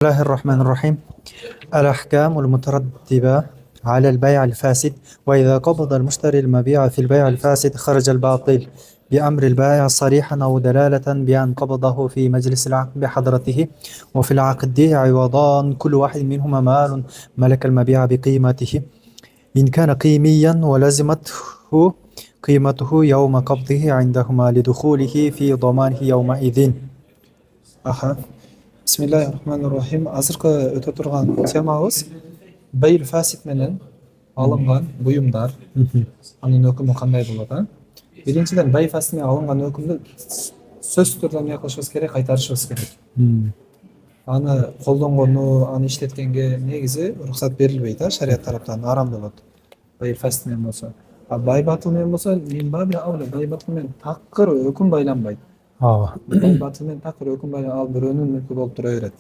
الله الرحمن الرحيم. الأحكام المترتبة على البيع الفاسد. وإذا قبض المشتري المبيع في البيع الفاسد خرج الباطل بأمر البائع صريحا أو دلالة بأن قبضه في مجلس العقد بحضرته، وفي العقد عوضان كل واحد منهما مال ملك المبيع بقيمته إن كان قيميا، ولزمته قيمته يوم قبضه عندهما لدخوله في ضمانه يومئذ. Аха. Бисмиллахир-рахманир-рахим. Азыркы өтө турган темабыз бейл фасид менен алынган буюмдар. Анын өкүмү кандай болот, а? Биринчиден бей фасид менен алынган өкүмдү сөзсүз түрдө эмне кылышыбыз керек, кайтарышыбыз керек. Аны колдонгону, аны иштеткенге негизи уруксат берилбейт, шарият тараптан арам болот. Бей фасид менен болсо. А бай батыл менен болсо, бай батыл менен такыр өкүм байланбайт. Бай батыл менен такыр өкүм байланбайт, ал бирөөнүн мүлкү болуп тура берет.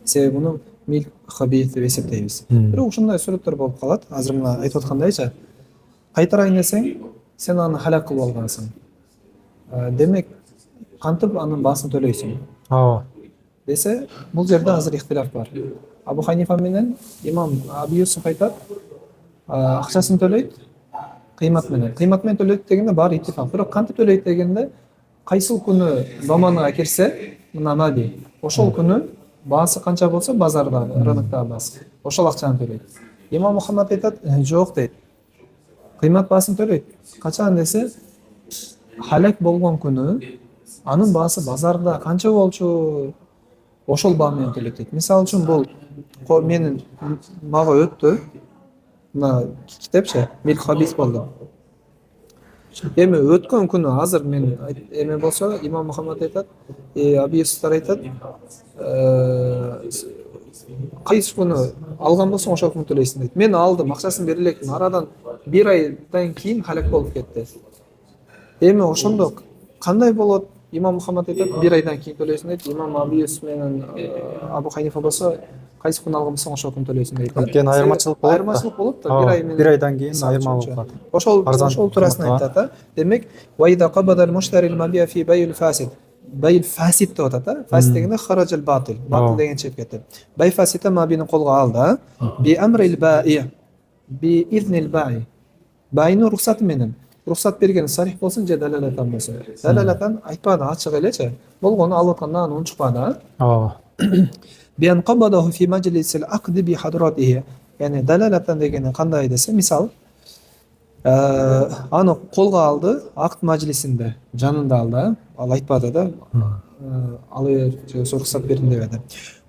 Себеби муну милк хабит деп эсептейбиз. Бирок ушундай сүрөттөр болуп калат. Азыр мына айтып аткандайча, кайтарайын десең, сен аны халак кылып алгансың. Демек, кантип анын баасын төлөйсүң? Десе, бул жерде азыр ихтилаф бар. Абу Ханифа менен имам Абу Юсуф айтат, акчасын төлөйт, кыймат менен. Кыймат менен төлөйт дегенде бар иттифак. Бирок кантип төлөйт дегенде, кайсыл күнү доманга кирсе, мына наби, ошол күнү баасы канча болсо базарда, рыноктагы баасы, ошол акчаны төлөйт. Имам Мухаммад айтат, жок дейт. Кыймат баасын төлөйт. Качан десе, халак болгон күнү анын баасы базарда канча болчу, ошол баа менен төлөйт дейт. Мисалы үчүн бул менин мага өттү. Мына китепче милк хабис болду. Эми өткөн күнү азыр мен эме болсо, имам Мухаммад айтат, Абу Юсуфтар айтат, кайсы күнү алган болсоң ошол күнү төлөйсүң дейт. Мен алдым, акчасын бере элекмин. Арадан 1 айдан кийин халак болуп кетти. Эми ошондо кандай болот? Имам Мухаммад айтат, 1 айдан кийин төлөйсүң дейт. Имам Абу Юсуф менен Абу Ханифа болсо, кайсы күнү алган болсоң ошол күнү төлөйсүң дейт. Анткени айырмачылык болот. Айырмачылык болот да, 1 ай менен 1 айдан кийин айырма болуп калат. Ошол турасын айтат. Демек, вайда кабадал муштарил мабия фи байл фасид. Байл фасид деп атат. Фасид дегенде хараджал батил. Батил деген чыгып кетти. Бай фасидте мабини колго алды. Би амрил баи. Би изнил баи. Байны рухсаты менен. Рухсат берген сарих болсун же далалатан болсун. Далалатан айтпады, ачык элечи. Болгону алып атканда аны унчукпады. Биан кабадаhu fi majlisil aqd bi hadratihi. Yani dalalatan degени кандай десе, мисал, аны колго алды, акт мажлисинде, жанында алды, ал айтпады да, алыр же рухсат бердим дебеди.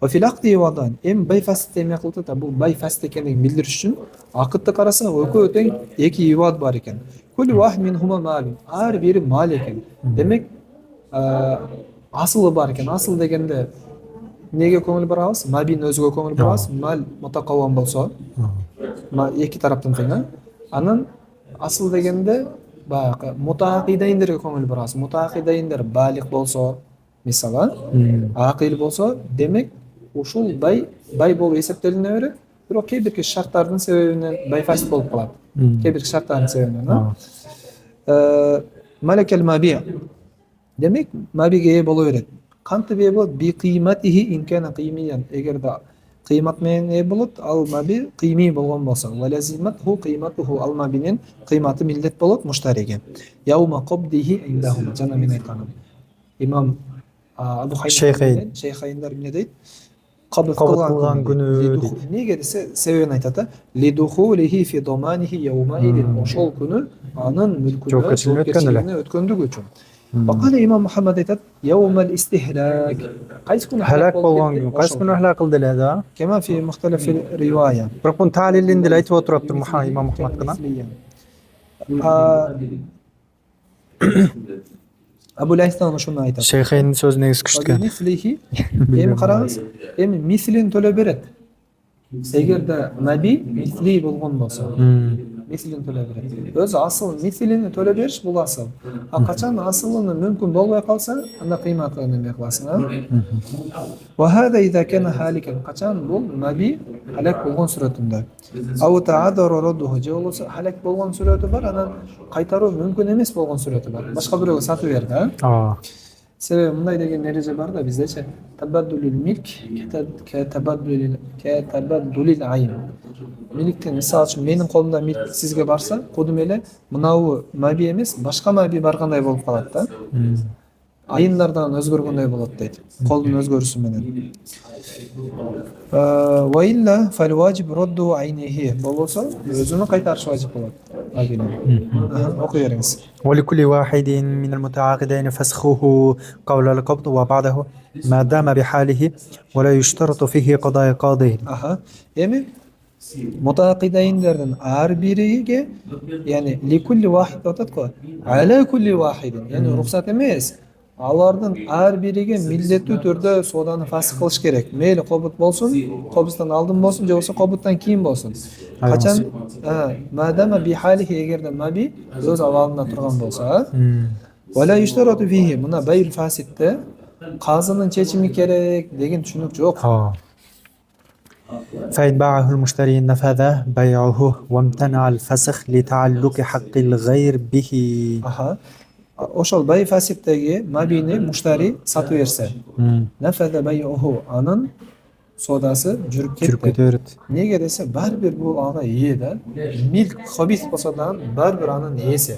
Ва фил aqdi wadan. Эми бай фасид эме кылды да, бул бай фасид экенин билдириш үчүн акытты караса, экөө тең эки ивад бар экен. Кулу вахид минхума малин. Ар бири мал экен. Демек, асылы бар экен. Асыл дегенде неге көңүл бурабыз? Мабин өзгө көңүл бурабыз. Мал мутакаввам болсо, эки тараптан тең. Анын асыл дегенде баягы мутаакидайндерге көңүл бурабыз. Мутаакидайндер балик болсо, мисалы, акыл болсо, демек ушул бай болуп эсептелине берет. Бирок кээ бир шарттардын себебинен бай фасид болуп калат. Кээ бир шарттардын себебинен. Малекел маби. Демек, мабиге ээ боло берет. Кантип ээ болот? Би кыйматихи инкана кыймиян. Эгерде кыймат менен ээ болот, ал маби кыймий болгон болсо, валазиматху кыйматуху, ал мабинин кыйматы милдет болот муштариге. Яума кабдихи индахум. Жана мен айтканым. Имам Абу Ханифа шейхайндар эмне дейт? Кабд кылган күнү. Неге десе, себебин айтат. Лидухулихи фи доманихи яумаидин. Ошол күнү анын мүлкүнө өткөндүгү үчүн. Бакана имам Мухаммад айтат, яумал истихлак. Кайсы күнү халак болгон күн, кайсы күнү халак кылды эле да? Кема фи мухталиф ривая. Бирок бун таалилинде эле айтып отураптыр имам Мухаммад гана. Абу Лайстан ошону айтат. Шейхейнин сөзү негиз күчтү. Эми караңыз, эми мислин төлөп берет. Эгерде наби мисли болгон болсо, мислин төлөп берет. Өзү асыл мислини төлөп бериш бул асыл. А качан асылыны мүмкүн болбой калса, анда кыйматын эме кыласың. Ва хада иза кана халикан. Качан бул наби халак болгон сүрөтүндө. Ау таадара раддуху же болсо халак болгон сүрөтү бар, анан кайтаруу мүмкүн эмес болгон сүрөтү бар. Башка бирөөгө сатып берди. Себеби мындай деген эреже бар да биздечи. Табаддулул милк табаддулил айн. Милктен мисалы үчүн менин колумда милк сизге барса, кудум эле мынабу маби эмес, башка маби баргандай болуп калат да. Айындардан өзгөргөндөй болот дейт. Колдун өзгөрүшү менен. Ва илля фал важиб радду айнихи. Болбосо өзүнө кайтарыш важип болот. Окуй бериңиз. ولكل واحد من المتعاقدين فسخه قبل القبض وبعده ما دام بحاله ولا يشترط فيه قضاء قاضي. Эми мутаакидайндердин ар бириге, яни ликулли вахид деп атат го. Аля кулли вахидин, яни рухсат эмес. Алардын ар бириге милдеттүү түрдө сооданы фасх кылыш керек. Мейли кобут болсун, кобуттан алдын болсун, же болбосо кобуттан кийин болсун. Качан мадама бихалихи, эгерде маби өз абалында турган болсо, вала юштарату фихи, мына байл фасидте казынын чечими керек деген түшүнүк жок. فإن باعه المشتري نفذ بيعه وامتنع الفسخ لتعلق حق الغير به. Ошол бай фасидтеги мабини муштари сатып берсе, нафада байуху, анын соодасы жүрүп кетти. Неге десе, бар бир бул ага ээ да. Милк хобис болсо да бар бир анын ээси.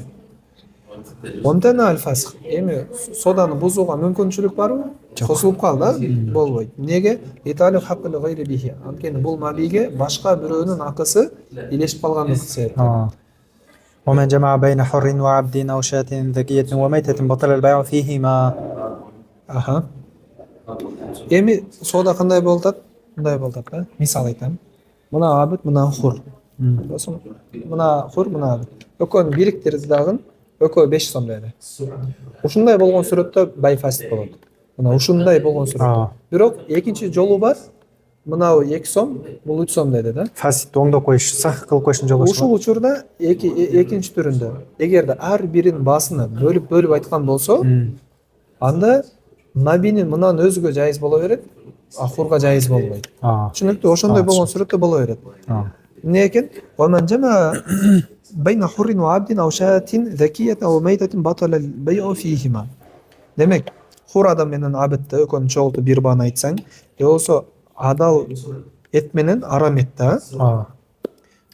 Онтана алфасх. Эми сооданы бузууга мүмкүнчүлүк барбы? Косулуп калды, болбойт. Неге? Италиу хаккыл гайри бихи. Анткени бул мабиге башка бирөөнүн акысы илешип калгандыгы себептен. ومن جمع بين حر وعبد أو شاة ذكية وميتة بطل البيع فيهما. Эми соода кандай болот? Мындай болот да. Мисал айтам. Мына абид, мына хур. Мына хур, мына абид. Экөөнүн бириктирди дагы, экөө 5 сом берди. Ушундай болгон сүрөттө бай фасид болот. Мына ушундай болгон сүрөттө. Бирок экинчи жолу бар. Мынау 2 сом, бул 3 сом деди да. Фасид оңдоп коюш, сак кылып коюштун жолу. Ушул учурда экинчи түрүндө, эгерде ар бирин баасына бөлүп айткан болсо, анда мабинин мындан өзгө жайыз боло берет, ахурга жайыз болбойт. Түшүнүктүү, ошондой болгон сүрөттө боло берет. Эмне экен? Ваман жама байна хуррин ва абдин ау шатин закиятин ва майтатин батала байу фихима. Демек, хур адам менен абидти экөөнү чогултуп бир бааны айтсаң, же болбосо адал эт менен арам эт да.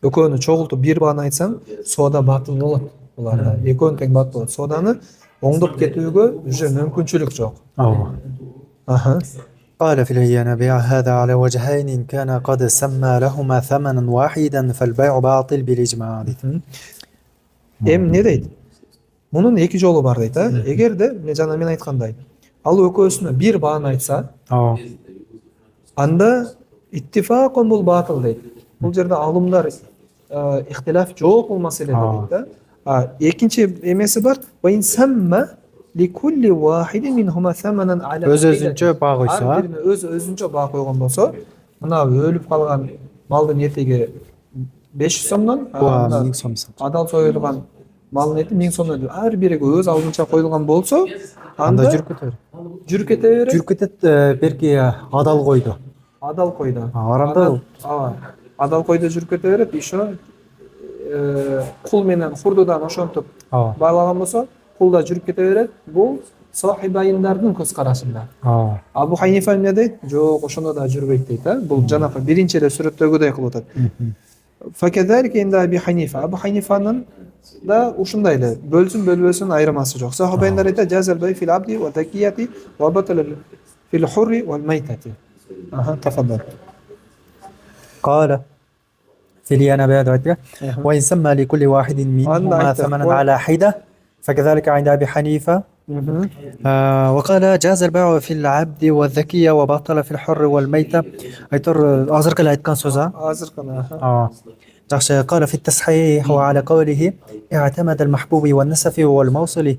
Экөөнү чогултуп бир бааны айтсаң, соода батыл болот. Буларда экөөнү тең батыл болот. Сооданы оңдоп кетүүгө уже мүмкүнчүлүк жок. قال في الهيان بيع هذا على وجهين إن كان قد سمى لهما ثمنا واحدا فالبيع باطل بالإجماع. Не дейт? Мунун эки жолу бар дейт, Эгерде жана мен айткандай, ал экөөсүнө бир бааны айтса, анда иттифакон бул батыл дейт. Бул жерде алымдар ихтилаф жок бул маселеде дейт да. Экинчи эмеси бар. Ва ин самма ликулли вахидин минхума саманан аля. Өз-өзүнчө баа койсо, өз-өзүнчө баа койгон болсо, мына өлүп калган малдын этиги 500 сомдон, адал союлган малдын эти 1000 сомдон. Ар бириге өз алдынча коюлган болсо, анда жүрүп кете берет. Жүрүп кетет, берки адал койду. Адал койду. Аранда адал койду жүрүп кете берет. Ишо кул менен хурдудан ошентип байлаган болсо, кул да жүрүп кете берет. Бул сахибайындардын көз карашында. Абу Ханифа эмне дейт? Жок, ошондо да жүрбөйт дейт, Бул жанакы биринчи эле сүрөттөгүдөй кылып атат. Факадалика инда Абу Ханифа. Абу Ханифанын да ушундай эле бөлсүн бөлбөсүн айырмасы жок. Сахабайындар айтат: "Жазал бай фил абди ва такияти ва батал фил хурри вал майтати." تفضل. قال في اليانا بيع وإن سمى لكل واحد منهما ثمنا على حدة فكذلك عند أبي حنيفة. وقال جاز البيع في العبد والذكية وبطل في الحر والميتة. أيتر أزرق لا يتكن سوزا. قال في التصحيح وعلى قوله اعتمد المحبوب والنسف والموصل.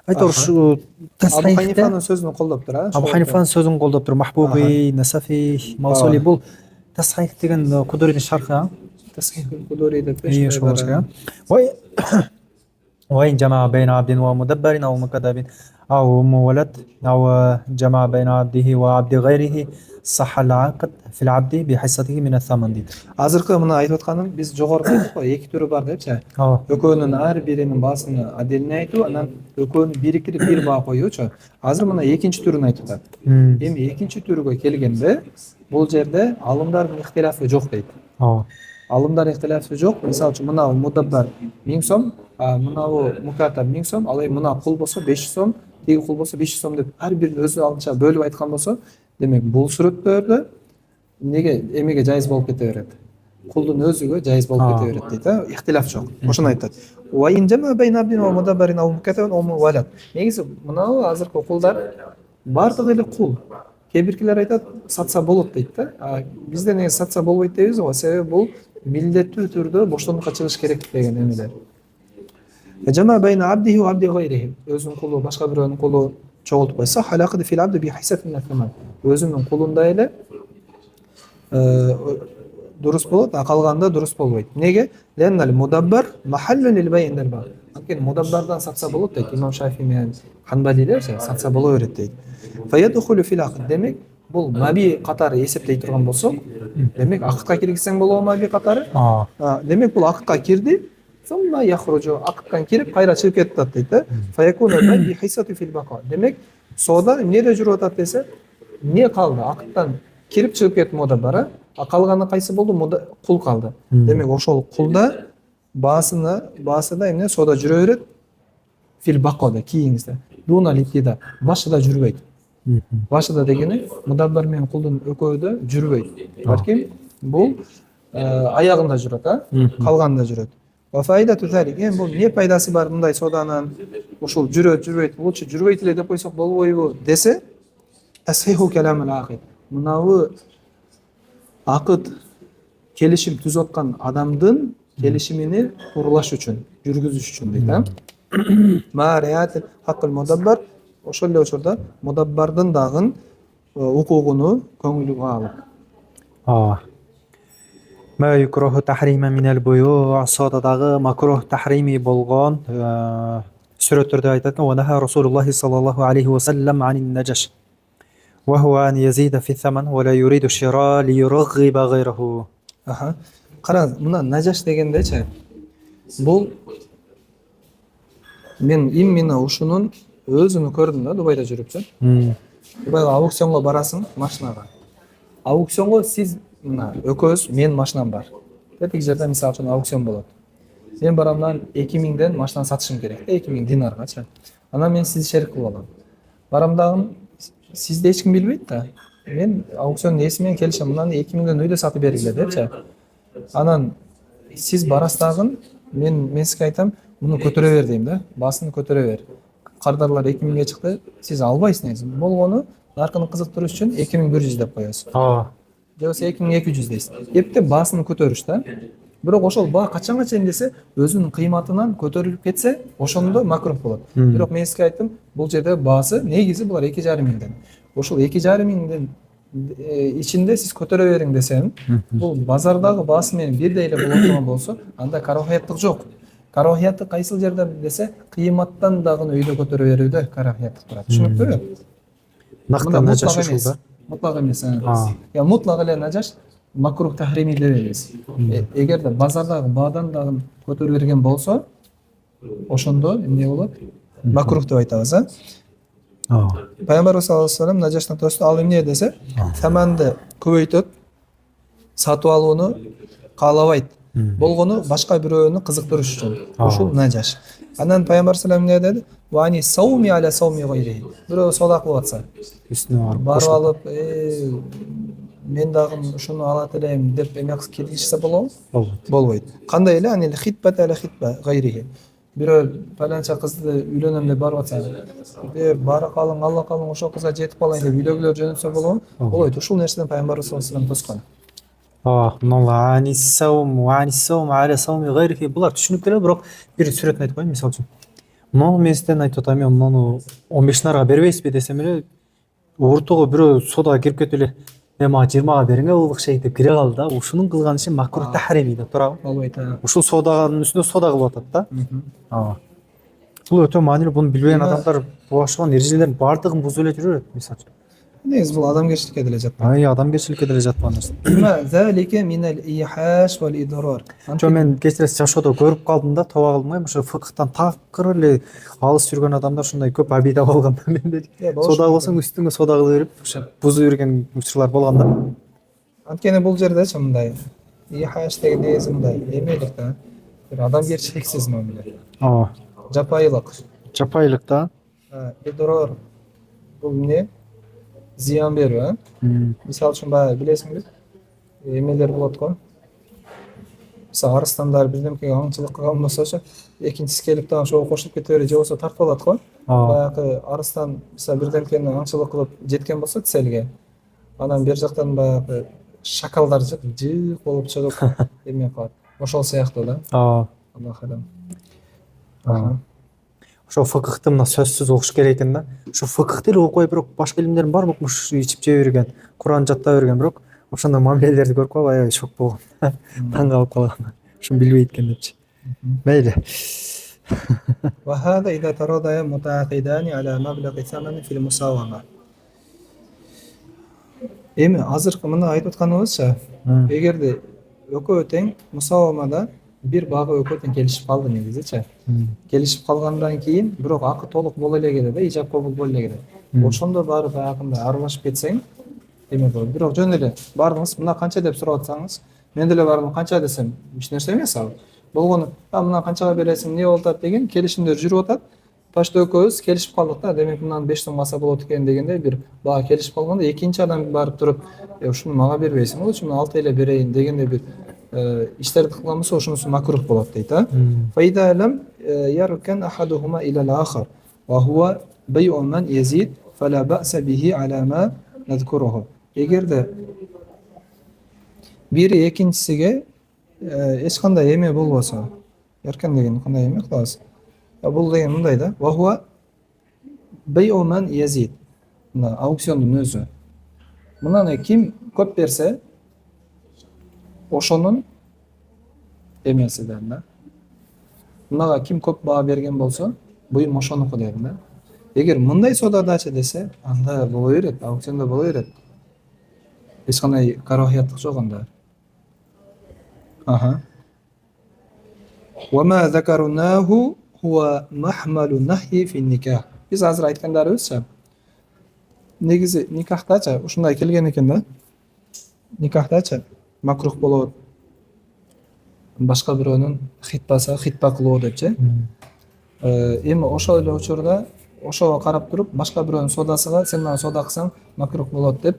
أيتر شو تصحيح؟ أبو حنيفة سوزن قلدب ترى. أبو حنيفة سوزن قلدب ترى محبوبي نسفي موصلي بول تصحيح تيجن قدرة الشرخة. تصحيح قدرة إيش وين جمع بين عبد ومدبر أو مكذب أو أم ولد أو جمع بين عبده وعبد غيره صح العقد في العبد بحصته من الثمن дейді. Азыркы мына айтып атканым биз жогоруда айттык го, эки түрү бар депчи. Ооба. Экөөнүн ар биринин баасыны отдельно айтуу, анан экөөнү бириктирип бир баа коюучу. Азыр мына экинчи түрүн айтып атат. Эми экинчи түргө келгенде бул жерде алымдардын ихтилафы жок дейт. Ооба. Алымдар ихтилафы жок. Мисалы үчүн мына мудаббар 1000 сом, мынабу мукатаб 1000 сом, ал эми мына кул болсо 500 сом, тиги кул болсо 500 сом деп ар бирин өзү алдынча бөлүп айткан болсо, демек бул сүрөттөрдө эмнеге эмеге жайыз болуп кете берет. Кулдун өзүгө жайыз болуп кете берет дейт, ихтилаф жок. Ошону айтат. Ва инжама байна абдин ва мудаббарин ау мукатабин ау валад. Негизи мынабу азыркы кулдар бардыгы эле кул. Кээ биркилер айтат, сатса болот дейт да. Бизде неге сатса болбойт дейбиз го, себеби бул милдеттүү түрдө боштондукка чыгыш керек деген эмелер. Жама байна абдихи ва абди гайрихи. Өзүнүн кулу башка бирөөнүн кулу чогултуп койсо, халакыды фил абди би хисатин нафаман. Өзүнүн кулунда эле дурус болот, калганда дурус болбойт. Неге? Леннал мудаббар махаллун лил байин дерба. Анткени мудаббардан сатса болот дейт Имам Шафии менен Ханбалилер, сатса боло берет дейт. Фаядхулу фил акд. Демек бул маби катары эсептей турган болсок, демек акытка киргизсең болобу маби катары? Демек бул акытка кирди, сумма яхруджу, акыттан кирип кайра чыгып кетип атат дейт да. Фаякуну би хисати фил бака. Демек соода эмнеде жүрүп атат десе, эмне калды? Акыттан кирип чыгып кетти мудаббар, калганы кайсы болду? Кул калды. Демек ошол кулда баасында эмне соода жүрө берет? Фил бакода кийиңизде. Дуна липтида башыда жүрбөйт. Башыда дегени мудаббар менен кулдун экөөдө жүрбөйт. Балким бул аягында жүрөт, калганда жүрөт. Ва файдату залик. Эми бул эмне пайдасы бар мындай сооданын? Ушул жүрөт, лучше жүрбөйт эле деп койсок болбойбу десе, тасхиху каламул акид. Мынабы акыт келишим түзүп аткан адамдын келишимини тууралаш үчүн, жүргүзүш үчүн дейт. Ма рият хаккул мудаббар, ошол эле учурда мудаббардын дагы укугуну көңүлгө алып. ما يكره تحريما من البيوع صاددагы макрух тахрими болгон сүрөттөрдө айтат ва наха Расулуллах саллаллаху алейхи ва саллам анин najаш وهو أن يزيد في الثمن ولا يريد الشراء ليرغب غيره. Кара, мына najаш дегендечи, бул мен именно ушунун өзүнү көрдүм да, Дубайда жүрүпчү. Дубайга аукционго барасың машинага. Аукционго сиз мына экөөбүз, менин машинам бар. Тетик жерде мисалы үчүн аукцион болот. Мен барамдан 2000ден машина сатышым керек, 2000 динаргачы. Анан мен сизди шерик кылып алам. Барамдагы сизди эч ким билбейт да. Мен аукциондун ээси менен келишем, мынаны 2000ден үйдө сатып бергиле депчи. Анан сиз барасыздагы мен сизге айтам, муну көтөрө бер дейм да, баасын көтөрө бер. Кардарлар 2000ге чыкты, сиз албайсыз негизи. Болгону наркыны кызыктырыш үчүн 2100 деп коесуз. Же болбосо 2200 дейсиз. Эптеп баасын көтөрүш да. Бирок ошол баа качанга чейин десе, өзүнүн кыйматынан көтөрүлүп кетсе, ошондо макрух болот. Бирок мен сизге айттым, бул жерде баасы негизи булар 2500ден. Ошол 2500ден ичинде сиз көтөрө бериң десем, бул базардагы баасы менен бирдей эле боло турган болсо, анда карахияттык жок. Карахияттык кайсыл жерде десе, кыйматтан дагы үйдө көтөрө берүүдө карахияттык турат. Түшүнүктүүбү? Нактан najаш ушул да. Мутлак эмес. Я мутлак эле najаш макрух тахрими дебейбиз. Эгерде базардагы баадан дагы көтөрүп берген болсо, ошондо эмне болот? Макрух деп айтабыз, Пайгамбар саллаллаху алейхи ва саллям najашны тосто ал эмне десе, саманды көбөйтөт, сатып алууну каалабайт. Болгону башка бирөөнү кызыктырыш үчүн. Ушул najаш. Анан Пайгамбар саллаллаху алейхи ва саллям эмне деди? Вани сауми аля сауми гайри. Бирөө содак кылып атса, үстүнө барып алып, мен дагы ушуну алат элем деп эме киргизсе болобу? Болбойт. Кандай эле анил хитбат аля хитба гайри. Бирөө паланча кызды үйлөнөм деп барып атса, бара калың, алла калың ошол кызга жетип калайын деп үйлөгүлөр жөнөтсө болобу? Болбойт. Ушул нерседен Пайгамбар саллаллаху алейхи ва саллям тоскон. Мына анисаум аля сауми гайри булар түшүнүктүү эле, бирок бир сүрөтүн айтып коеюн, мисалы үчүн. Муну мен сизден айтып атам, мен муну 15 нарга бербейсизби десем эле, ортого бирөө содага кирип кетип эле, мен мага 20га бериңе ылдык шейк деп кире калды да. Ушунун кылган иши макрух тахрими деп турабы? Болбойт. Ушул содаганын үстүнө сода кылып атат да. Бұл өте маанилүү. Буну билбеген Эми- адамдар бул ашыган эрежелердин баардыгын бузуп эле жүрөт мисалы үчүн. негизи бул адамгерчиликке деле жатпайт. Ай, адамгерчиликке деле жатпаган нерсе. إما ذلك من الإيحاش والإضرار. Жо мен кечиресиз жашоодо көрүп калдым да, таба калдым эми ошо фыкыхтан такыр эле алыс жүргөн адамдар ушундай көп абийда болгон да менде. болушу Сода болсоң үстүңө сода кыла берип, ошо бузуп жүргөн учурлар болгон да. Анткени бул жердечи мындай ийхаш деген негизи мындай эмелик да. Бир адамгерчиликсиз мамиле. Ооба. Жапайылык. Жапайылык да. Идорор бул эмне? Зыян берүү, Мисалы үчүн баягы билесиңби? Эмелер болот го. Мисалы арыстандар бирдемкеге аңчылык кылган болсочу, экинчиси келип дагы ошого кошулуп кете берет же болбосо тартып алат го. Баягы арыстан мисалы бирдемкени аңчылык кылып жеткен болсо целге. Анан бер жактан баягы шакалдар жык болуп чыгып эме кылат. Ошол сыяктуу да. Аллах алам. Ошо фыкыхты мына сөзсүз окуш керек экен да. Ошо фыкыхты эле окубай бирок башка илимдердин баары укмуш ичип жеп жүргөн, Куран жаттап жүргөн бирок ошондой мамилелерди көрүп калып аябай шок болгон. Таң калып калган. Ушуну билбейт экен депчи. Мейли. وهذا إذا تراضيا متعاقدان على مبلغ ثمن في المساومة. Эми азыркы мына айтып атканыбызча, эгерде экөө тең мусавамада бир багы экөө тең келишип калды негизичи. Келишип калгандан кийин бирок акы толук боло эле келет, ижап кабыл боло эле келет. Ошондо баары баягындай аралашып кетсең, эме болот. Бирок жөн эле бардыңыз, мына канча деп сурап атсаңыз, мен деле бардым канча десем, эч нерсе эмес ал. Болгону, мына канчага бересиң, эмне болуп атат деген келишимдер жүрүп атат. Башта экөөбүз келишип калдык да, демек мындан 5 сом алса болот экен дегенде бир бага келишип калганда экинчи адам барып туруп, ушуну мага бербейсиң, ушуну алты эле берейин дегенде бир иштерди кылган болсо ошонусу макрух болот дейт, а. Файда лам яркан ахадухума ила ал-ахар ва хуwa bay'u man yazid fala ba'sa bihi ala ma nadhkuruhu. Эгерде бири экинчисиге эч кандай эме болбосо, яркан деген кандай эме кылабыз? Бул деген мындай да. Ва хуwa bay'u man yazid. Мына аукциондун өзү. Мынаны ким көп берсе, ошонун эмесиден да. Мынага ким көп баа берген болсо, буюм ошонуку дедим да. Эгер мындай содадачы десе, анда боло берет, аукциондо боло берет. Эч кандай карахияттык жок анда. Wa ma zakarnahu huwa mahmalu nahyi fi nikah. Биз азыр айткандарыбызча, негизи никахтачы ушундай келген экен да. Никахтачы макрух болот. Башка бирөөнүн хитбасы, хитба кылуу депчи. Эми ошол эле учурда ошого карап туруп, башка бирөөнүн содасыга сен мага сода кылсаң макрух болот деп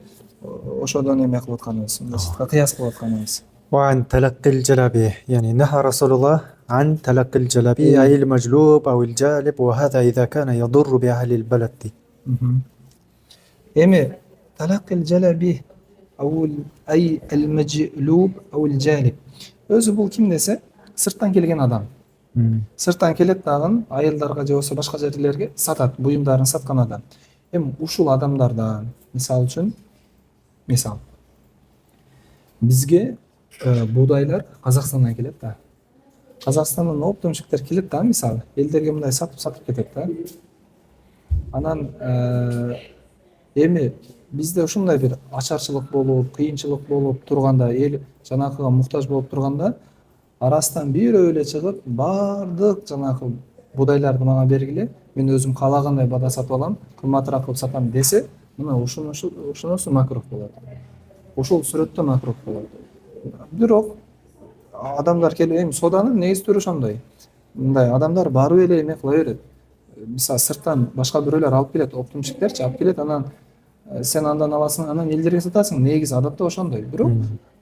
ошодон эме кылып атканыбыз, кыяс кылып атканыбыз. وعن تلقي الجلبي يعني نهى رسول الله عن تلقي الجلبي أي المجلوب أو الجالب وهذا إذا كان يضر بأهل البلد. эми تلقي الجلبي أو أي المجلوب أو الجالب. Өзү бул ким десе, сырттан келген адам. Сырттан келет дагы айылдарга же болбосо башка жерлерге сатат, буюмдарын саткан адам. Эми ушул адамдардан, мисалы үчүн, бизге буудайлар Казакстандан келет да. Казакстандан оптомчуктар келет да, мисалы, элдерге мындай сатып кетет да. Анан эми бизде ушундай бир ачарчылык болуп, кыйынчылык болуп турганда, эл жанакыга муктаж болуп турганда, арасынан бирөө эле чыгып, бардык жанакы буудайларды мага бергиле, мен өзүм каалагандай бада сатып алам, кымбатыраак кылып сатам десе, мына ушунусу макрух болот. Ушул сүрөттө макрух болот. Бирок адамдар келип, эми соданын негизи түрү ошондой. Мындай адамдар барып эле эме кыла берет. Мисалы сырттан башка бирөөлөр алып келет, оптомчуктерчи алып келет, анан сен андан аласың, анан элдерге сатасың. Негизи адатта ошондой. Бирок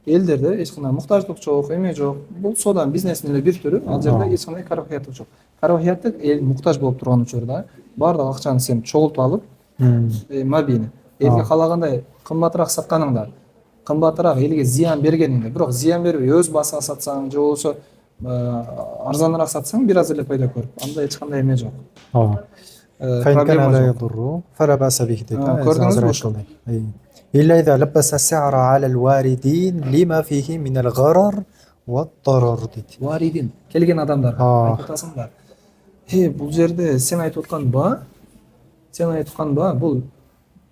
элдерде эч кандай муктаждык жок, эме жок. Бул соданын бизнесинин эле бир түрү. Ал жерде эч кандай карахияттык жок. Карахияттык эл муктаж болуп турган учурда баардык акчаны сен чогултуп алып, мабийни элге каалагандай кымбатыраак сатканыңда, кымбатыраак элге зыян бергениңде, бирок зыян бербей өз басыңа сатсаң же болбосо арзаныраак сатсаң бир аз эле пайда көрүп, анда эч кандай эме жок. فإن كان لا يضر فلا بأس به. إلا إذا لبس السعر على الواردين لما فيه من الغرر والضرر. Варидин келген адамдар айтып атасың да. Бул жерде сен айтып аткан ба, бул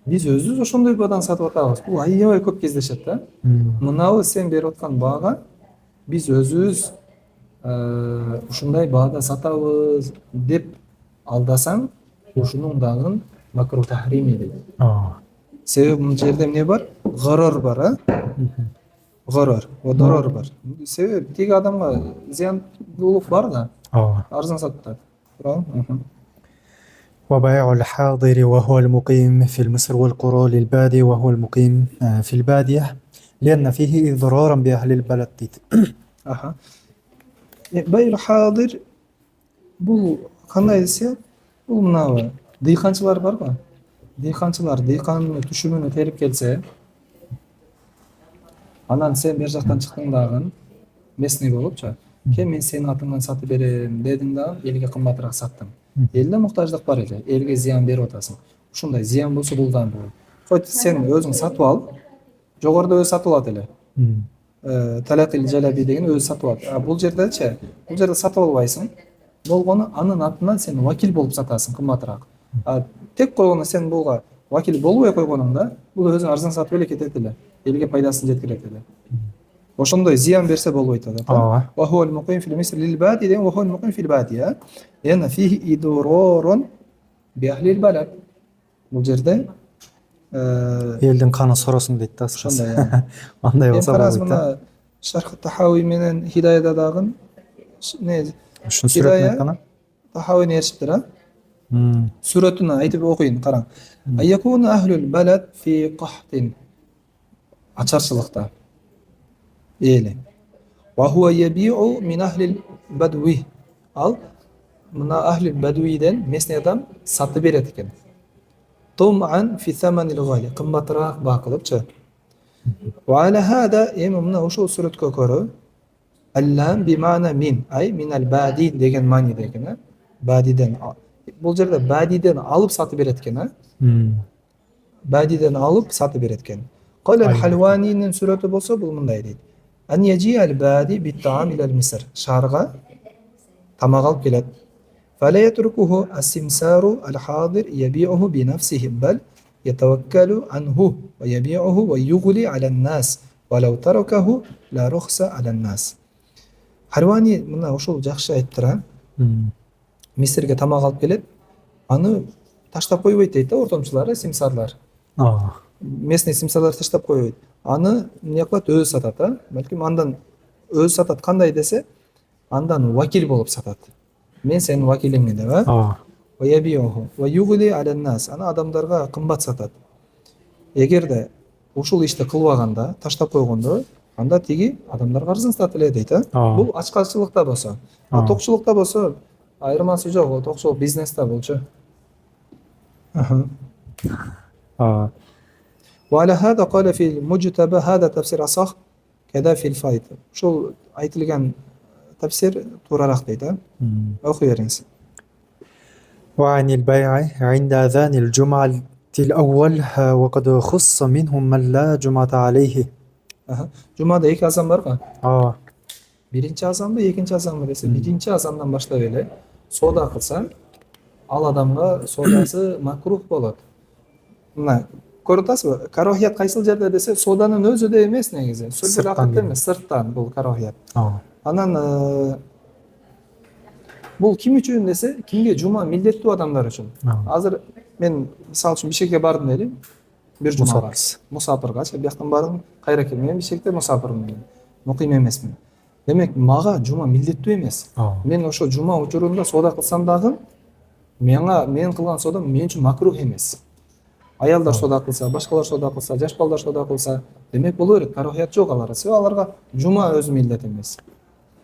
биз өзүбүз ошондой баадан сатып атабыз. Бул аябай көп кездешет да. Мынабы сен берип аткан баага биз өзүбүз ушундай баада сатабыз деп алдасаң, ушунун дагы макрух тахрими дейт. Себеби бул жерде эмне бар? Гарар бар, Гарар, дарар бар. Себеби тиги адамга зыяндуулук бар да, арзан сатып атат. Туурабы? وبيع الحاضر وهو المقيم في المصر والقرى للبادي وهو المقيم في البادية لأن فيه إضرارا بأهل البلد ديت. Bayil hadir бул кандай десе, бул мынабы дыйканчылар барбы? Дыйканчылар дыйканын түшүмүнө терип келсе, анан сен бер жактан чыктың дагы местный болупчу. Мен сенин атыңан сатып берем дедиң дагы элге кымбатыраак саттың. Элде муктаждык бар эле, элге зыян берип атасың. Ушундай зыян болсо бул да болот. Койт сен өзүң сатып ал, жогоруда өзү сатып алат эле. Талакил жалаби деген өзү сатып алат. Бул жердечи, бул жерде сатып албайсың. Болгону анын атынан сен вакил болуп сатасың кымбатыраак. Тек койгону сен буга вакил болбой койгонуңда, бул өзү арзан сатып эле кетет эле. Элге пайдасын жеткирет эле. Ошондой зыян берсе болбойт да. Ва хуа ал-муқим фил миср лил бади деген ва хуа ал-муқим фил бадия. Яна фихи идрарун би ахли ал-балад. Бул жерде элдин каны соросун дейт да. Ошондой. Андай болсо болбойт да. Шарх Тахави менен Хидаяда дагы не Ушун сүрөтүн айткан. Тахави ээрчиптир, сүрөтүн айтып окуйын, караң. Айякуна ахлул балад фи кахтин. Ачарчылыкта. Эли. Ва хуа ябиу мин ахлил бадуи. Ал мына ахлил бадуиден местный адам сатып берет экен. Туман фи саманил гали. Кымбатыраак баа кылыпчы. Ва ала хада мына ошол сүрөткө көрө аллам бимана мин, ай минал бади деген мааниде экен, бадиден. Бул жерде бадиден алып сатып берет экен, бадиден алып сатып берет экен. Кал ал-Халванинин сүрөтү болсо бул мындай дейт. Ан яжи ал-бади бит-таам ила al-Misr. Шаарга тамак алып келет. Фала ятрукуху ас-симсару ал-хадир ябиуху бинafsihi бал يتوكل عنه ويبيعه ويغلي على الناس ولو تركه لا رخص على الناس. Харвани мына ошол жакшы айттыра. Мисирге тамак алып келет. Аны таштап койбойт дейт да ортомчулары, симсарлар. Местный симсарлар таштап койбойт. Аны эмне кылат, өзү сатат, балким андан өзү сатат. Кандай десе, андан вакил болуп сатат. Мен сенин вакилиңмин деп, Ваябиуху ва югли аля нас. Аны адамдарга кымбат сатат. Эгерде ушул ишти кылбаганда, таштап койгондо, анда тиги адамдарга арзан сатат эле дейт, Бул ачкачылыкта болсо. Токчулукта болсо айырмасы жок, токчулук бизнесте болчу. وعلى هذا قال في المجتبى هذا تفسير أصح كذا في الفايد. شو aytilgan تفسير توراراق deydi. Okuyarınız. وعن البيع عند أذان الجمعة الأول وقد خص منهم من لا جمعة عليه. Cuma'da iki azan var mı? Aa. Birinci azan mı, ikinci azan mı dese, birinci azandan başlap ele soda kılsa, al adamga sodası makruh bolot. Mına көрүп атасызбы? Карохият кайсыл жерде десе, соданын өзү да эмес негизи. Сөздөр акыт эмес, сырттан бул карохият. Анан бул ким үчүн десе, кимге жума милдеттүү адамдар үчүн. Азыр мен мисалы үчүн Бишкекке бардым дейли. Бир жумага. Мусапырга, бияктан бардым, кайра келдим. Мен Бишкекте мусапырмын. Муким эмесмин. Демек, мага жума милдеттүү эмес. Мен ошо жума учурунда сода кылсам дагы, мен кылган содам мен үчүн макрух эмес. Аялдар сода кылса, башкалар сода кылса, жаш балдар сода кылса, демек боло берет. Карохият жок аларга. Себеби аларга жума өзү милдет эмес.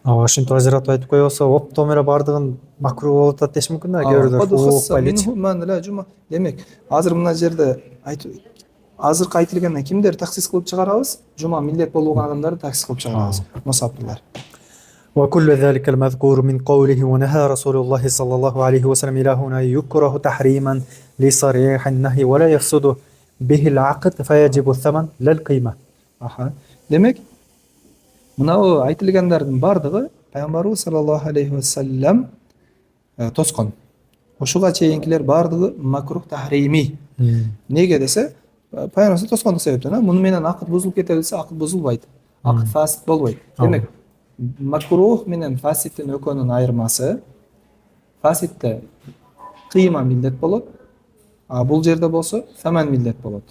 Ошентип ажыратып айтып койбосо, оптом эле бардыгын макрух болуп атат деш мүмкүн да, көрүлөр. Демек, азыр мына жерде азыркы айтылгандан кимдер таксис кылып чыгарабыз? Жума милдет болгон адамдарды таксис кылып чыгарабыз. Мусапирлер. وكل ذلك المذكور من قوله ونهى رسول الله صلى الله عليه وسلم إلى هنا يكره تحريما لصريح النهي ولا يفسد به العقد فيجب الثمن لا القيمة. Demek mına o aytılgandардын бардыгы Пайгамбарыбыз саллаллаху алейхи ва саллям тоскон. Ушуга чейинкилер бардыгы макрух тахрими. Неге десе, пайгамбар тоскондук себептен, муну менен акыт бузулуп кете десе, акыт бузулбайт. Акыт фасид болбойт. Демек, макрух менен фасидтин экөөнүн айырмасы, фасидте кыйма милдет болот, а бул жерде болсо саман милдет болот.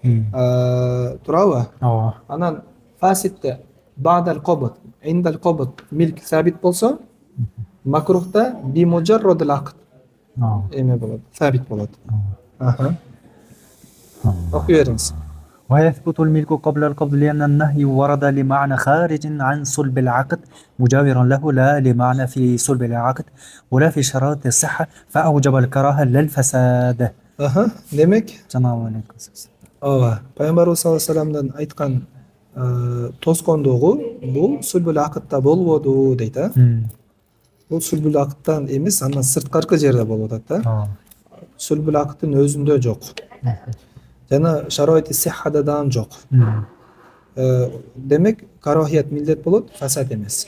Туурабы? ооба. Анан фасидте баъдал кобот, индал кобот милк сабит болсо, макрухта бимуджарродил акыт эме болот, сабит болот. Окуй бериңиз. ويثبت الملك قبل القبض لأن النهي ورد لمعنى خارج عن صلب العقد مجاورا له لا لمعنى في صلب العقد ولا في شرائط الصحة فأوجب الكراهة للفساد. Демек, Assalamu alaikum. ооба, пайгамбарыбыз саллаллаху алейхи вассаламдын айткан тоскондугу бул сулбул акытта болбоду дейт, а? Бул сулбул акыттан эмес, андан сырткаркы жерде болуп атат да. Сулбул акыттын өзүндө жок. Жана шароити сиххада дагы жок. Демек, карахият милдет болот, фасад эмес.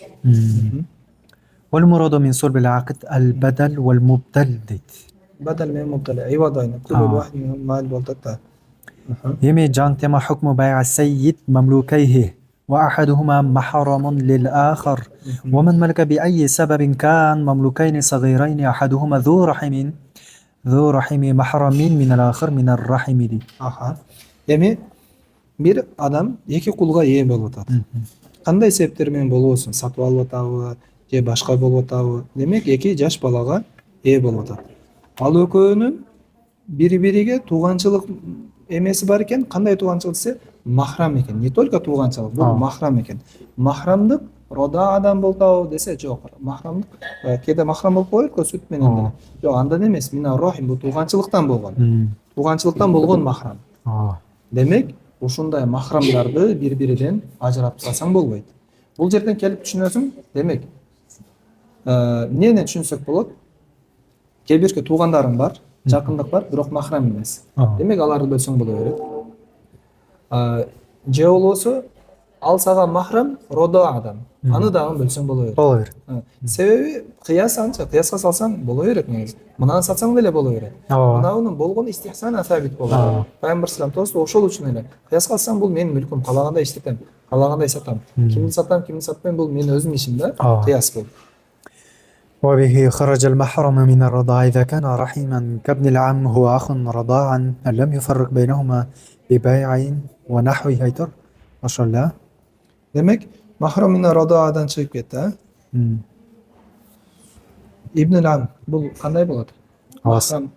والمراد من صلب العقد البدل والمبدل ديت. بدل من مبتلع عوضين كل واحد منهم مال بولتتا. يمي جان تما حكم بيع السيد مملوكيه وأحدهما محرم للآخر ومن ملك بأي سبب كان مملوكين صغيرين أحدهما ذو رحم محرم من الآخر من الرحم دي. Эми бир адам эки кулга ээ болуп атат. Кандай себептер менен болобосун, сатып алып атабы, же башка болуп атабы? Демек, эки жаш балага ээ болуп атат. Ал экөөнүн бири-бириге тууганчылык эмеси бар экен. Кандай тууганчылык десе, махрам экен. Не только тууганчылык, бул махрам экен. Махрамдык рода адам болтабы десе, жок. Махрамдык кээде махрам болуп коет, сүт менен деле. Жок, андан эмес, мина рохим, бул тууганчылыктан болгон. Тууганчылыктан болгон махрам. Демек, ушундай махрамдарды бири-бириден ажыратып салсаң болбойт. Бул жерден келип түшүнөсүң, демек, эмнени түшүнсөк болот? Кээ бирки туугандарың бар, жакындык бар, бирок махрам эмес. Демек, аларды бөлсөң боло берет. Же болбосо, ал сага махрам родо адам. Аны дагы бөлсөң боло берет. Боло берет. Себеби кыяс анча, кыяска салсаң боло берет негизи. Мынаны сатсаң деле боло берет. Мынанын болгону истихсан сабит болот. Пайгамбар салам тосу ошол үчүн эле. Кыяска алсаң бул менин мүлкүм, калагандай иштетем, калагандай сатам. Кимди сатам, кимди сатпайм, бул менин өзүмдүн ишим да. Кыяс бул. وبه خرج المحرم من الرضاع إذا كان رحيما كابن العم هو أخ رضاعا لم يفرق بينهما ببيع ونحوه هيتر ما شاء الله. Демек, махрам мина родоадан чыгып кетти, а? Ибн ам бул кандай болот? Махрам.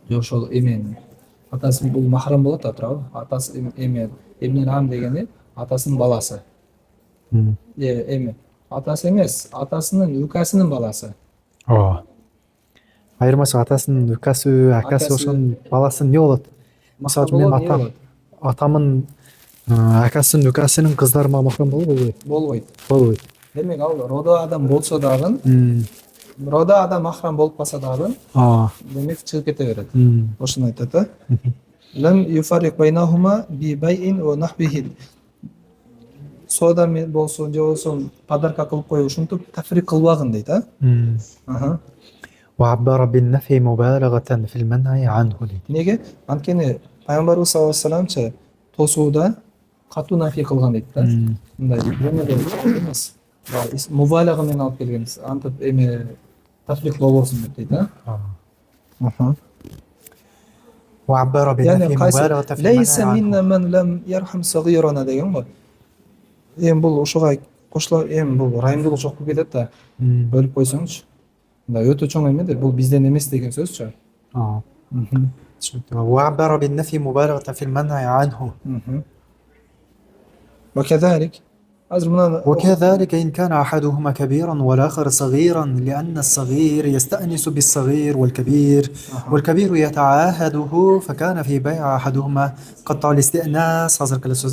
Жок, ошол эмен. Атасы бул махрам болот да, туурабы? Атасы эме Ибн ам дегени атасынын баласы. Эме атасы эмес, атасынын үкасынын баласы. Айырмасы атасынын үкасы, акасы ошонун баласы эмне болот? Мисалы үчүн мен атамын акасынын үкасынын кыздарыма махрам болобу? Болбойт. Демек, ал родо адам болсо дагы, родо адам махрам болуп калса дагы, демек чыгып кете берет. Ошону айтат, а? Лам юфарик байнахума би байин ва нахбихи. Сода болсун, же болсун, подарка кылып коюп, ушинтип тафрик кылбагын дейт, а? وعبر بالنفي مبالغة في المنع عنه. Неге? Анткени пайгамбарыбыз саллаллаху алейхи вассаламча тосууда катуу нафи кылган дейт да. Мындай эмес. Мубалага менен алып келген. Антип эме тафрик болбосун деп дейт, а? وعبر بالنفي مبالغة في المنع عنه. ليس منا من لم يرحم صغيرنا деген го. Бул ошого кошуло, бул райымдуулук жок болуп кетет да. Бөлүп койсоңчу. Мындай өтө чоң эме, бул бизден эмес деген сөзчү. وعبر بالنفي مبالغة في المنع عنه. وكذلك إن كان أحدهما كبيرا والآخر صغيرا لأن الصغير يستأنس بالصغير والكبير يتعاهده فكان في بيع أحدهما قطع الاستئناس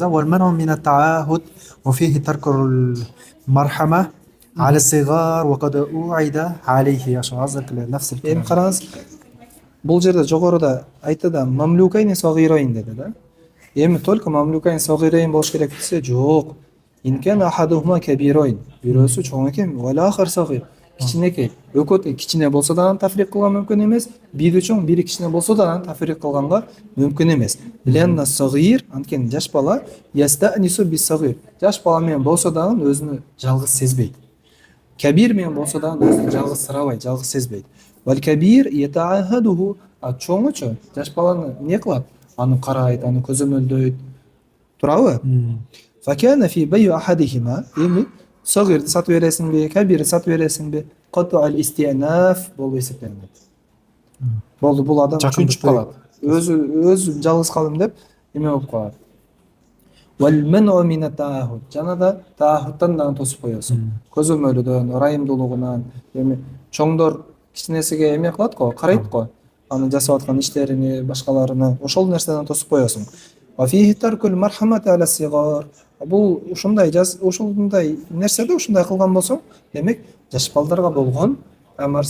والمنع من التعاهد وفيه ترك المرحمة على الصغار وقد أوعد عليه نفس الكلام. Бул жерде жогоруда айтты да мамлюкайни сагирайн деди да. Эми только мамлюкайн сагирайн болуш керек десе, жок. Инкен ахадухма кабирайн. Бирөөсү чоң экен, вала ахар сагир. кичинекей. Экөө кичине болсо дагы тафрик кылган мүмкүн эмес, бири чоң, бири кичине болсо дагы тафрик кылганга мүмкүн эмес. Ленна сагир, анткени жаш бала ястанису бис сагир. Жаш бала менен болсо дагы өзүнү жалгыз сезбейт. Кабир менен болсо дагы өзүн жалгыз сырабайт, жалгыз сезбейт. Вал кабир ятаахадуху, а чоңучу жаш баланы эмне кылат? Аны карайт, аны көзөмөлдөйт. Турабы? Факана фи бай ахадихима, эми сагирди сатып бересиңби, кабирди сатып бересиңби? Кату ал истинаф болуп эсептелет. Болду, бул адам чүнчүп калат. Өзү жалгыз калдым деп эме болуп калат. Вал ману мин таахуд, жана да таахуттан дагы тосуп коесуң. Көзөмөлдөн, ырайымдуулугунан, эми чоңдор кичинесиге эме кылат го, карайт го. Аны жасап аткан иштерини, башкаларыны, ошол нерседен тосуп коесуң. Ва фихи таркул мархамат ала сигар. Бул ушундай нерседе ушундай кылган болсоң, демек жаш балдарга болгон Пайгамбар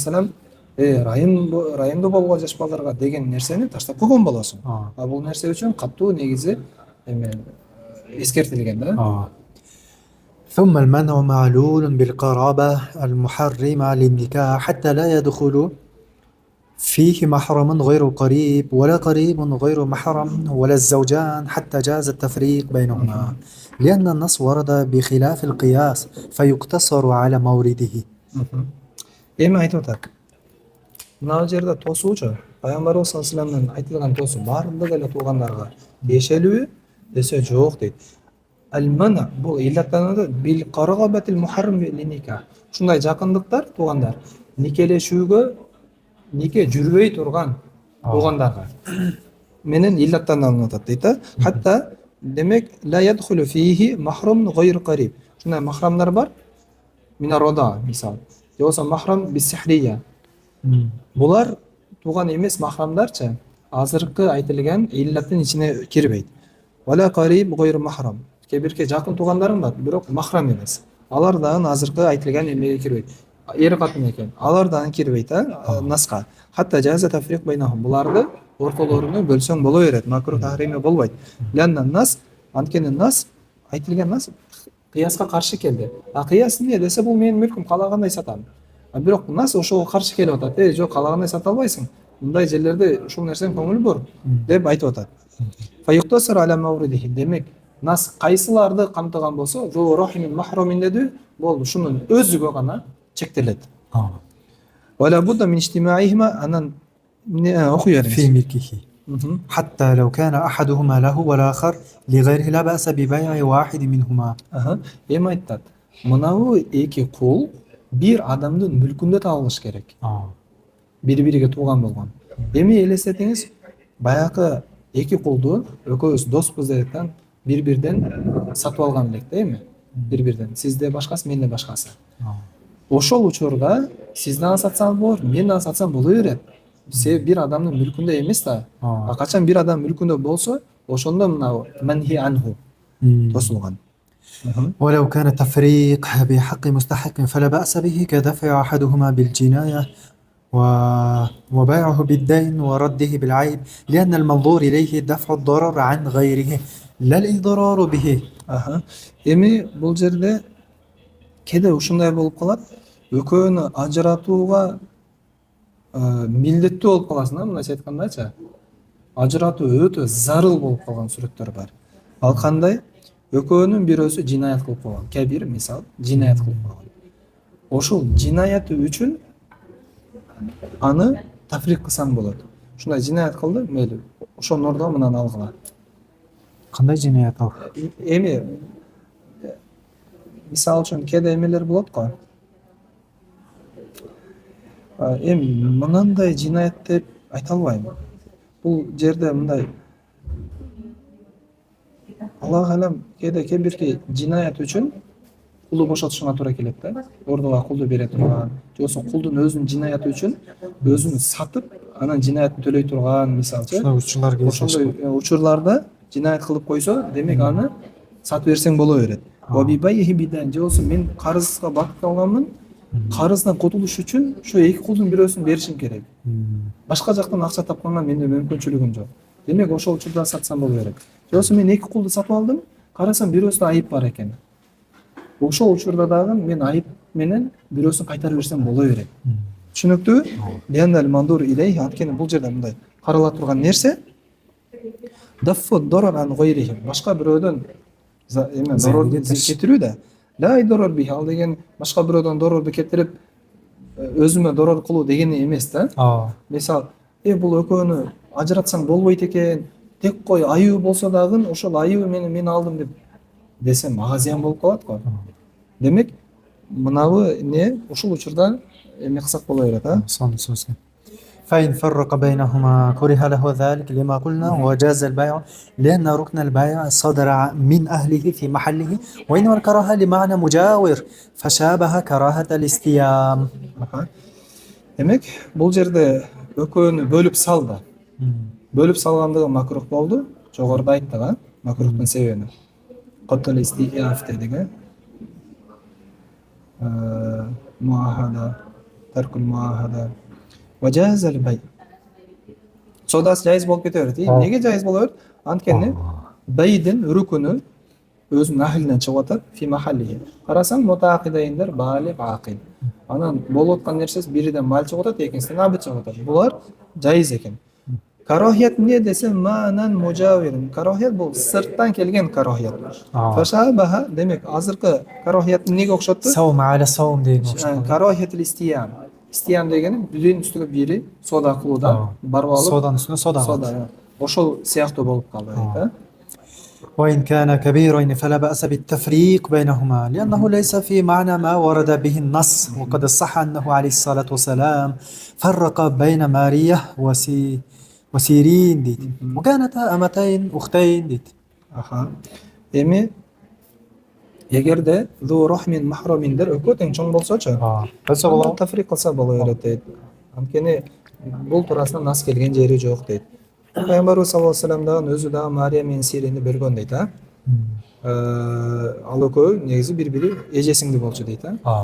райымдуу болгон жаш балдарга деген нерсени таштап койгон болосуң. А бул нерсе үчүн катуу негизи эме эскертилген да. ثم المنع معلول بالقرابة المحرمة للنكاح حتى لا يدخل فيه محرم غير قريب ولا قريب غير محرم ولا الزوجان حتى جاز التفريق بينهما لأن النص ورد بخلاف القياس فيقتصر على مورده. Эми айтып атат. Мына жерде тосуучу Пайгамбарыбыз саллаллаху алейхи вассаламдын айтылган тосу баардык эле туугандарга тиешелүү десе жок дейт. Ал-мана бул илаттанады бил карагабатил мухаррам линика. Ушундай жакындыктар туугандар никелешүүгө нике жүрбөй турган туугандарга менен илаттанып атат дейт. Хатта демек ла ядхулу фихи махрам гайр кариб. Ушундай махрамдар бар. Минарода мисал. Болсо махрам бис-сихрия. Булар тууган эмес махрамдарчы азыркы айтылган иллаттын ичине кирбейт. Вала кариб гайр махрам. Кебирке жакын туугандарым бар, бирок махрам эмес. Алар дагы азыркы айтылган эмеге кирбейт. Эр катын экен. Алар дагы кирбейт, наска. Хатта жаза тафрик байнахум. Буларды ортолоруну бөлсөң боло берет. Макрух тахриме болбойт. Ланна нас, анткени нас айтылган нас кыяска каршы келди. А кыяс эмне десе бул менин мүлкүм, калагандай сатам. А бирок нас ошого каршы келип атат. Жок, калагандай сата албайсың. Мындай жерлерде ушул нерсени көңүл бур деп айтып атат. Фаюктасар аля мавридихи. Демек нас кайсыларды камтыган болсо, зу рахимин махрумин деди, болду. Ушунун өзүгө гана чектелет. Вала будда мин иштимаихима анан окуй في ملكه حتى لو كان أحدهما له والآخر لغيره لا بأس ببيع واحد منهما. Эми айтат. Мынабу эки кул бир адамдын мүлкүндө табылыш керек. Бири-бириге тууган болгон. Эми элестетиңиз, баягы эки кулду экөөбүз доспуз дедиктен бири-бирден сатып алган элек да эми. Бири-бирден. Сизде башкасы, менде башкасы. Ошол учурда сиз дагы сатсаңыз болот, мен дагы сатсам боло берет. Себеби бир адамдын мүлкүндө эмес да. А качан бир адам мүлкүндө болсо, ошондо мына манхи анху тосулган. ولو كان التفريق بحق مستحق فلا بأس به كدفع أحدهما بالجناية وبيعه بالدين ورده بالعيب لأن المنظور إليه دفع الضرر عن غيره لا الإضرار به. Эми бул жерде кеде ушундай болуп калат. Экөөнү ажыратууга милдеттүү болуп каласың да, мындайча айткандачы. Ажыратуу өтө зарыл болуп калган сүрөттөр бар. Ал кандай? Экөөнүн бирөөсү жинаят кылып койгон. Кабир мисал жинаят кылып койгон. Ошол жинаяты үчүн аны тафрик кылсаң болот. Ушундай жинаят кылды, мейли. Ошонун ордуна мынаны алгыла. Кандай жинаят ал? Эми мисал үчүн кеде эмелер болот го. Эми мынандай жинаят деп айта албайм. Бул жерде мындай Аллах алам кебирки жинаят үчүн кулду бошотушуңа туура келет да. Ордуга кулду бере турган, жоксо кулдун өзүнүн жинаяты үчүн өзүн сатып, анан жинаятын төлөй турган мисалчы. Ошондой учурларда жинаят кылып койсо, демек аны сатып берсең боло берет. Вабибайхи бидан, жоксо мен карызга батып калганмын. Карыздан кутулуш үчүн ошо эки кулдун бирөөсүн беришим керек. Башка жактан акча тапканга менде мүмкүнчүлүгүм жок. Демек ошол учурда сатсам боло берет. Жоксо мен эки кулду сатып алдым, карасам бирөөсүндө айып бар экен. Ошол учурда дагы мен айып менен бирөөсүн кайтарып берсем боло берет. Түшүнүктүүбү? Лианнал мандур илейхи, анткени бул жерде мындай карала турган нерсе даффу дорар ан гойрихи, башка бирөөдөн эме дорорду кетирүү да. Ла дорор бихи, ал деген башка бирөөдөн дорорду кетирип өзүмө дорор кылуу дегени эмес да. Мисал, бул экөөнү ажыратсаң болбойт экен, тек кой аюу болсо дагы ошол аюу мен алдым деп десем ага зыян болуп калат го. Демек, мынабы эмне ушул учурда эме кылсак боло берет, а? صون سوسن فإن فرق بينهما كره له ذلك لما قلنا وجاز البيع لأن ركن البيع صدر من أهله في محله وإنما الكراهة لمعنى مجاور فشابه كراهة الاستيام. Демек, бул жерде экөөнү бөлүп салды. Бөлүп салгандыгы макрух болду. Жогоруда айттык, а? Макрухтун себебини. Катл истиаф дедик, муахада, таркул муахада. Важаз аль-бай. Содасы жайыз болуп кете берет. Неге жайыз боло берет? Анткени байдын рукуну өзүнүн ахилинен чыгып атат, фи махаллихи. Карасаң мутаакидайндар балиг акил. Анан болуп аткан нерсеси бириден мал чыгып атат, экинчисинен абыт чыгып атат. Булар жайыз экен. Карахият эмне десе манан мужавирин. Карахият бул сырттан келген карахият. Фашабаха, демек азыркы карахият эмнеге окшотту? صوم على صوم деген. Карахият истиям. Истиям дегени биринин үстүгө бири сода кылуудан барып алып, соданын үстүнө сода. сода. Ошол сыяктуу болуп калды, да. وإن كان كبيرين فلا بأس بالتفريق بينهما لأنه ليس في معنى ما ورد به النص وقد صح أنه عليه الصلاة والسلام فرق بين مارية وسيرين ديت وكانتا أمتين أختين ديت. Эми эгерде зу рахмин махраминдер экөө тең чоң болсочу, Кылса болобу? тафрик кылса боло берет дейт. Анткени бул туурасында нас келген жери жок дейт. Пайгамбарыбыз саллаллаху алейхи вассалам дагы өзү дагы Мария менен Сирени бергөн дейт, а? Ал экөө негизи бири-бири эже сиңди болчу дейт, а?